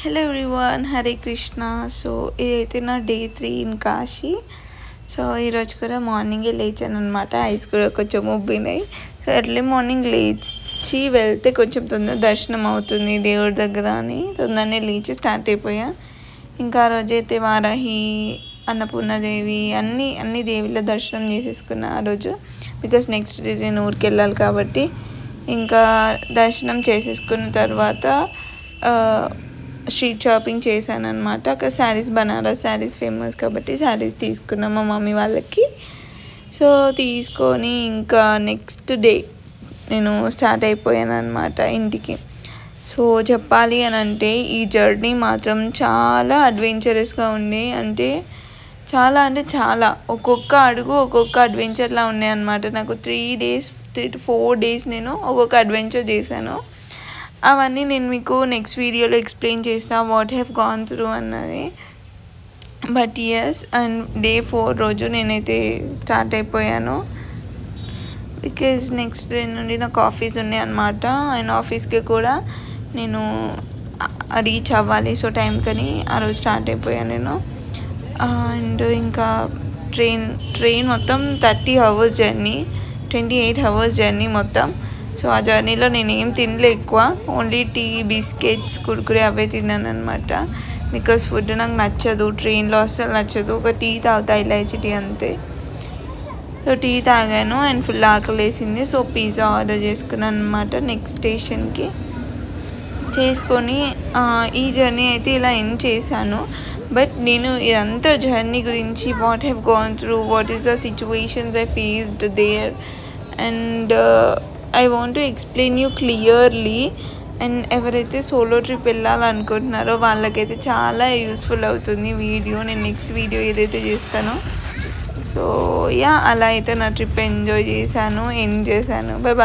Hello everyone, Hare Krishna. So ఇదైతే నా day 3 in Kashi. So ఈరోజు కూడా మార్నింగే లేచాను అనమాట. ఐస్ కూడా కొంచెం ఉబ్బినాయి. సో ఎర్లీ మార్నింగ్ లేచి వెళ్తే కొంచెం తొందర దర్శనం అవుతుంది దేవుడి దగ్గర అని తొందరనే లేచి స్టార్ట్ అయిపోయా. ఇంకా ఆ రోజైతే వారాహి, అన్నపూర్ణదేవి అన్ని దేవుళ్ళ దర్శనం చేసేసుకున్నా ఆ రోజు. బికాస్ నెక్స్ట్ డే నేను ఊరికి వెళ్ళాలి కాబట్టి ఇంకా దర్శనం చేసేసుకున్న తర్వాత స్ట్రీట్ షాపింగ్ చేశాను అనమాట. అక్కడ శారీస్, బనారస్ శారీస్ ఫేమస్ కాబట్టి శారీస్ తీసుకున్నాం మా మమ్మీ వాళ్ళకి. సో తీసుకొని ఇంకా నెక్స్ట్ డే నేను స్టార్ట్ అయిపోయాను అనమాట ఇంటికి. సో చెప్పాలి అని అంటే ఈ జర్నీ మాత్రం చాలా అడ్వెంచరస్గా ఉండే. అంటే చాలా ఒక్కొక్క అడుగు ఒక్కొక్క అడ్వెంచర్లా ఉన్నాయి అనమాట. నాకు 3 to 4 days నేను ఒక్కొక్క అడ్వెంచర్ చేశాను. అవన్నీ నేను మీకు నెక్స్ట్ వీడియోలో ఎక్స్ప్లెయిన్ చేస్తాను వాట్ హ్యావ్ గాన్ త్రూ అన్నది. బట్ ఎస్, అండ్ డే 4 రోజు నేనైతే స్టార్ట్ అయిపోయాను. బికాజ్ నెక్స్ట్ డే నుండి నాకు ఆఫీస్ ఉన్నాయి అనమాట. అండ్ ఆఫీస్కి కూడా నేను రీచ్ అవ్వాలి. సో టైంకని ఆ రోజు స్టార్ట్ అయిపోయాను నేను. అండ్ ఇంకా ట్రైన్ మొత్తం 30 hours జర్నీ, 28 hours జర్నీ మొత్తం. సో ఆ జర్నీలో నేను ఏం తినలే ఎక్కువ, ఓన్లీ టీ, బిస్కెట్స్, కుర్కురే అవే తిన్నాను అనమాట. బికాస్ ఫుడ్ నాకు నచ్చదు, ట్రైన్లో అస్సలు నచ్చదు. ఒక టీ తాగుతా, ఇలాచి టీ అంతే. సో టీ తాగాను అండ్ ఫుల్ ఆకలేసింది. సో పిజ్జా ఆర్డర్ చేసుకున్నాను అనమాట నెక్స్ట్ స్టేషన్కి. చేసుకొని ఈ జర్నీ అయితే ఇలా ఎండ్ చేశాను. బట్ నేను ఇదంతా జర్నీ గురించి what have gone through, what is the situations I faced there, and I want to explain you clearly. And ఎవరైతే సోలో ట్రిప్ వెళ్ళాలనుకుంటున్నారో వాళ్ళకైతే చాలా యూస్ఫుల్ అవుతుంది వీడియో. నేను నెక్స్ట్ వీడియో ఏదైతే చేస్తానో సో అలా అయితే నా ట్రిప్ ఎండ్ చేశాను. By by.